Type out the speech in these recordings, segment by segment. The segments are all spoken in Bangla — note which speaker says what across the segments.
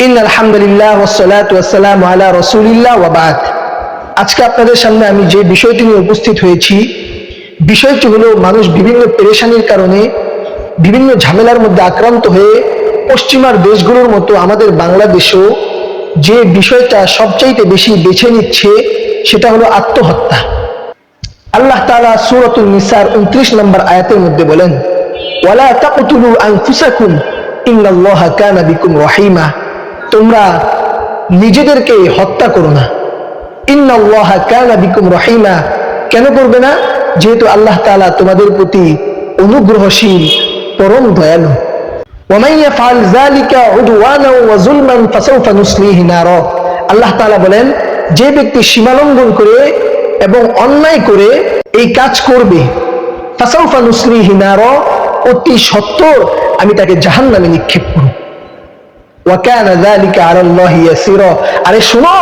Speaker 1: ইন্নাল হামদুলিল্লাহ ওয়াসসালাতু ওয়াসসালামু আলা রাসূলিল্লাহ ওয়া বা'দ। আজকে আপনাদের সামনে আমি যে বিষয়টি নিয়ে উপস্থিত হয়েছি, বিষয়টি হলো মানুষ বিভিন্ন পেরেশানির কারণে বিভিন্ন ঝামেলার মধ্যে আক্রান্ত হয়ে পশ্চিমার দেশগুলোর মতো আমাদের বাংলাদেশেও যে বিষয়টা সবচাইতে বেশি বেছে নিচ্ছে সেটা হলো আত্মহত্যা। আল্লাহ তাআলা সূরাতুন নিসার 29 নম্বর আয়াতের মধ্যে বলেন, ওয়ালা তাকতুলু আনফুসাকুম ইন্নাল্লাহা কানা বিকুম রহিমা। তোমরা নিজেদেরকে হত্যা করো না। ইন্নাল্লাহা কানা বিকুম রহিমা। কেন করবে না? যেহেতু আল্লাহ তাআলা তোমাদের প্রতি অনুগ্রহশীল, পরম দয়ালু। ওয়ামান ইয়াফআল যালিকা উদওয়ানা ওয়া যুলমান ফাসাউফা নুসলিহি নারা। আল্লাহ তাআলা বলেন, যে ব্যক্তি সীমালঙ্ঘন করে এবং অন্যায় করে এই কাজ করবে, ফাসাউফা নুসলিহি নারা, অতি সত্বর আমি তাকে জাহান্নামে নিক্ষেপ করব। ওয়া কানা যালিকা আলাল্লাহি ইয়াসিরা। আরে শুনো,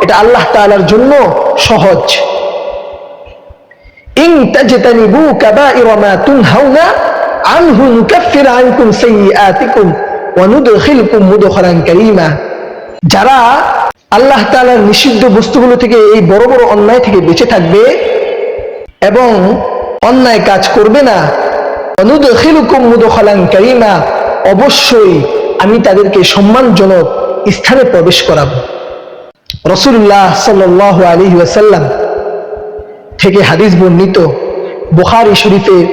Speaker 1: এটা আল্লাহ তাআলার জন্য সহজ। ইন তাজতানিবু কাবাইরা মা তুনহাউনা আনহু নুকাফির আনকুম সাইয়্যাতিকুম ওয়া নুদখিলকুম মুদখালান কারীমা। যারা আল্লাহ তাআলার নিষিদ্ধ বস্তুগুলো থেকে, এই বড় বড় অন্যায় থেকে বেঁচে থাকবে এবং অন্যায় কাজ করবে না, ওয়া নুদখিলকুম মুদখালান কারীমা, অবশ্যই আমি তাদেরকে সম্মানজনক স্থানে প্রবেশ করাবো। রাসূলুল্লাহ সাল্লাল্লাহু আলাইহি ওয়াসাল্লাম থেকে হাদিস বর্ণিত, বুখারী শরীফের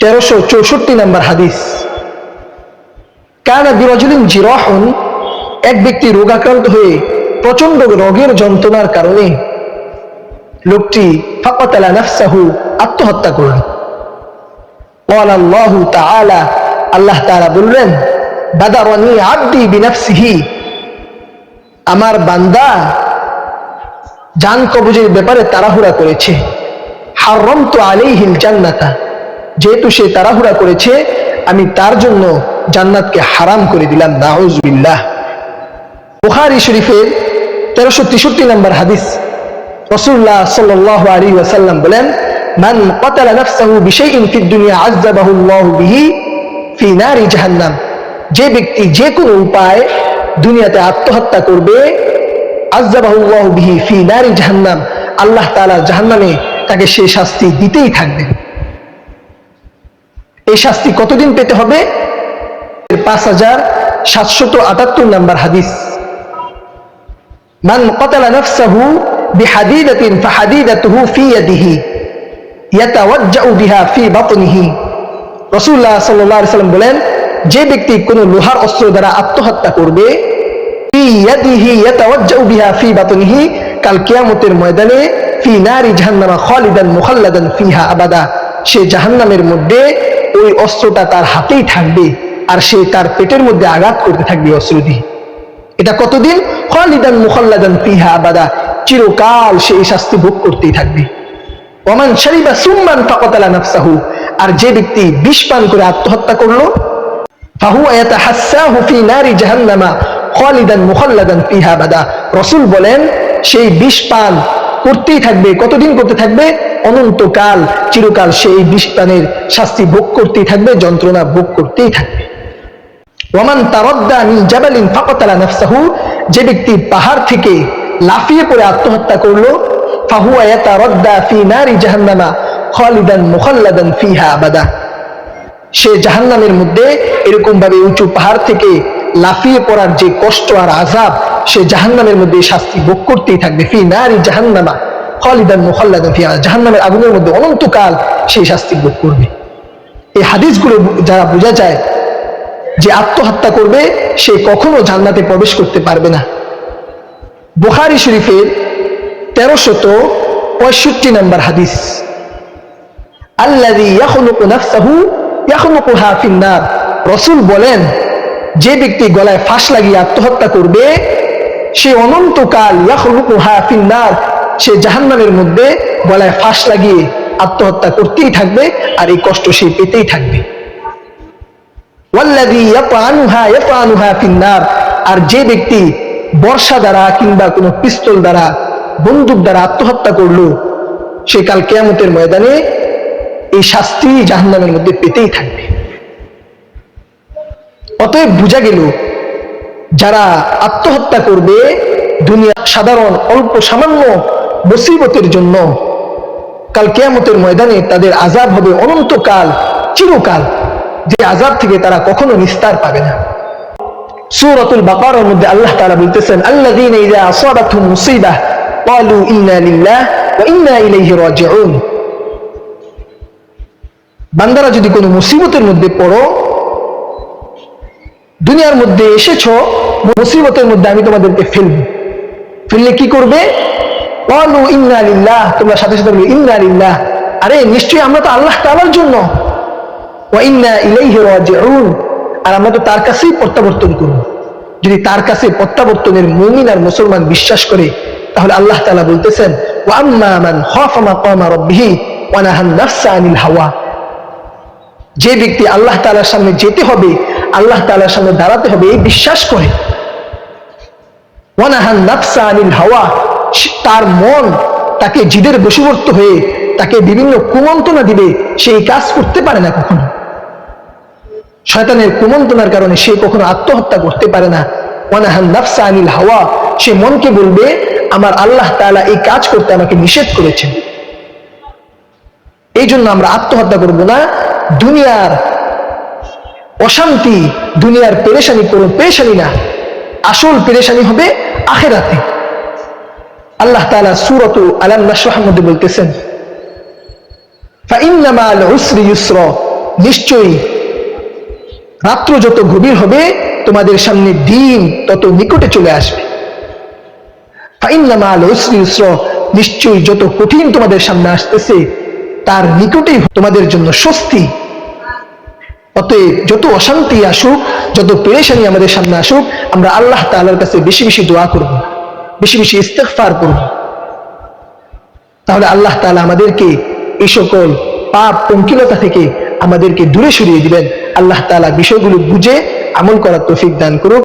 Speaker 1: 1364 নম্বর হাদিস। কানা বিরাজুলিন জিরাহুন, এক ব্যক্তি রোগাক্রান্ত হয়ে প্রচন্ড রোগের যন্ত্রণার কারণে লোকটি ফাকাতালা নাফসাহু, আত্মহত্যা করল। ক্বালা আল্লাহু তাআলা, আল্লাহ তাআলা বললেন, বাদারানি আবদি বিনাফসিহি, আমার বান্দা জান কবজের ব্যাপারে তাড়াহুড়া করেছে। হারামতু আলাইহিল জান্নাতা, যেহেতু সে তাড়াহুড়া করেছে আমি তার জন্য জান্নাতকে হারাম করে দিলাম। নাউযুবিল্লাহ। বুখারী শরীফের 1363 নম্বর হাদিস। রাসূলুল্লাহ সাল্লাল্লাহু আলাইহি ওয়াসাল্লাম বলেন, মান ক্বাতালা নাফসাহু বিশাইইন ফিদ দুনিয়া আযাবাহু আল্লাহু বিহি ফি নারি জাহান্নাম। যে ব্যক্তি যে কোনো উপায় দুনিয়াতে আত্মহত্যা করবে, আযাবাহু আল্লাহু বিহি ফি নারি জাহান্নাম, আল্লাহ তাআলা জাহান্নামে তাকে সেই শাস্তি দিতেই থাকবে। এই শাস্তি কতদিন পেতে হবে? 5778 নম্বর হাদিস। মান ক্বাতালা নাফসাহু বিহাদিদাতিন ফাহাদিদাতুহু ফি ইয়াদিহি ইয়াতাওয়াজ্জাউ বিহা ফি বাতনিহি। রাসূলুল্লাহ সাল্লাল্লাহু আলাইহি ওয়াসাল্লাম বলেন, যে ব্যক্তি কোনো লোহার অস্ত্র দ্বারা আত্মহত্যা করবে, ফি ইয়াদিহি ইয়াতাওয়াজ্জাউ বিহা ফি বাতনিহি, কাল কিয়ামতের ময়দানে ফি নারি জাহান্নামা খালিদান মুখাল্লাদান ফিহা আবাদা, সে জাহান্নামের মধ্যে ওই অস্ত্রটা তার হাতেই থাকবে আর সে তার পেটের মধ্যে আঘাত করতে থাকবে অস্ত্র দিয়ে। এটা কতদিন? খালিদান মুখাল্লাদান ফিহা আবাদা, চিরকাল সে এই শাস্তি ভোগ করতেই থাকবে। ওমান শারিবা সুম্মান ফাকাতালা নাফসাহু, আর যে ব্যক্তি বিষ পান করে আত্মহত্যা করলো, ফাহুয়া ইয়াতাহাসসাহু ফি নারি জাহান্নামা খালিদান মুখাল্লাদান ফিহা আবাদা। রাসূল বলেন, সেই বিষ পান করতেই থাকবে। কতদিন করতে থাকবে? অনন্তকাল, চিরকাল সেই বিষ পানের শাস্তি ভোগ করতেই থাকবে, যন্ত্রণা ভোগ করতেই থাকবে। ওয়ামান তারাদ্দা মিন জাবালিন ফাকাতালা নাফসাহু, যে ব্যক্তি পাহাড় থেকে লাফিয়ে পড়ে আত্মহত্যা করলো, ফাহুয়া ইয়াতারাদ্দা ফি নারি জাহান্নামা খালিদান মুখাল্লাদান ফিহা আবাদা, সে জাহান্নামের মধ্যে এরকম ভাবে উঁচু পাহাড় থেকে লাফিয়ে পড়ার যে কষ্ট আর আযাব, সে জাহান্নামের মধ্যে শাস্তি ভোগ করতেই থাকবে। ফি নারি জাহান্নামা খালিদান মুখাল্লাদান ফিহা, জাহান্নামের আগুনের মধ্যে অনন্তকাল সেই শাস্তি ভোগ করবে। এই হাদিসগুলো যারা বোঝা যায় যে আত্মহত্যা করবে সে কখনো জান্নাতে প্রবেশ করতে পারবে না। বুখারী শরীফের 1365 নম্বর হাদিস। আল্লাযী ইয়াখলুকু নাফসাহু ইয়াখলুকুহা ফিন নার। রাসূল বলেন, যে ব্যক্তি গলায় ফাঁস লাগিয়ে আত্মহত্যা করবে, সে অনন্তকাল ইয়াখলুকুহা ফিন নার, সে জাহান্নামের মধ্যে গলায় ফাঁস লাগিয়ে আত্মহত্যা করতেই থাকবে আর এই কষ্ট সে পেতেই থাকবে। ওয়াল্লাযী ইয়াতানুহা ফিন নার, আর যে ব্যক্তি বর্ষা দ্বারা কিংবা কোনো পিস্তল দ্বারা, বন্দুক দ্বারা আত্মহত্যা করলো, সে কাল কিয়ামতের ময়দানে এই শাস্তি জাহান্নামের মধ্যে পেতেই থাকবে। অতএব বোঝা গেল যারা আত্মহত্যা করবে দুনিয়া সাধারণ অল্প সামান্য মুসিবতের জন্য, কাল কিয়ামতের ময়দানে তাদের আযাব হবে অনন্তকাল, চিরকাল, যে আযাব থেকে তারা কখনো নিস্তার পাবে না। সূরাতুল বাকারার মধ্যে আল্লাহ তাআলা বলতেছেন, আল্লাযীনা ইযা আসাবাতহুম মুসিবাহ ক্বালু ইন্না লিল্লাহি ওয়া ইন্না ইলাইহি রাজিউন। বান্দারা যদি কোনো মুসিবতের মধ্যে পড়ো, দুনিয়ার মধ্যে এসেছো, মুসিবতের মধ্যে আমি তোমাদেরকে ফেললে কি করবে? ক্বালু ইন্না লিল্লাহি, তোমরা সাথে সাথে বলবে ইন্না লিল্লাহি, আরে নিশ্চয়ই আমরা তো আল্লাহ তাআলার জন্য, ওয়া ইন্না ইলাইহি রাজিউন, আর আমরা তো তার কাছেই প্রত্যাবর্তন করব। যদি তার কাছে প্রত্যাবর্তনের মুমিন আর মুসলমান বিশ্বাস করে, তাহলে আল্লাহ তাআলা বলতেছেন, ওয়া আম্মা মান খাফা মাকামা রাব্বিহি ওয়া নাহান নাফসা আনিল হাওয়া। যে ব্যক্তি আল্লাহ তাআলার সামনে যেতে হবে, আল্লাহ তাআলার সামনে দাঁড়াতে হবে এই বিশ্বাস করে, ওয়া নাহান নাফসা আনিল হাওয়া, তার মন তাকে জিদের বশীভূত হয়ে তাকে বিভিন্ন কুমন্ত্রণা দিবে, সেই কাজ করতে পারে না কখনো। শয়তানের কুমন্ত্রণার কারণে সে কখনো আত্মহত্যা করতে পারে না। ওয়া নাহান নাফসা আনিল হাওয়া, সে মনকে বলবে আমার আল্লাহ তাআলা এই কাজ করতে আমাকে নিষেধ করেছেন, এই জন্য আমরা আত্মহত্যা করব না। দুনিয়ার অশান্তি, দুনিয়ার পেরেশানি কোনো পেরেশানি না, আসল পেরেশানি হবে আখিরাতে। আল্লাহ তাআলা সূরাতু আলাম নাশরাহর মধ্যে বলতেছেন, ফাইন্না মাল উসরি ইউসরা, নিশ্চয়ই রাত্র যত গভীর হবে তোমাদের সামনে দিন তত নিকটে চলে আসবে। ফাইন্না মাল উসরি ইউসরা, নিশ্চয়ই যত কঠিন তোমাদের সামনে আসতেছে তার নিকটেই তোমাদের জন্য স্বস্তি। অতএব যত অশান্তি আসুক, যত পেরেশানি আমাদের সামনে আসুক, আমরা আল্লাহ তাআলার কাছে বেশি বেশি দোয়া করব, বেশি বেশি ইস্তিগফার করব, তাহলে আল্লাহ তাআলা আমাদেরকে এই সকল পাপ পঙ্কিলতা থেকে আমাদেরকে দূরে সরিয়ে দিবেন। আল্লাহ তাআলা বিষয়গুলো বুঝে আমল করার তৌফিক দান করুক।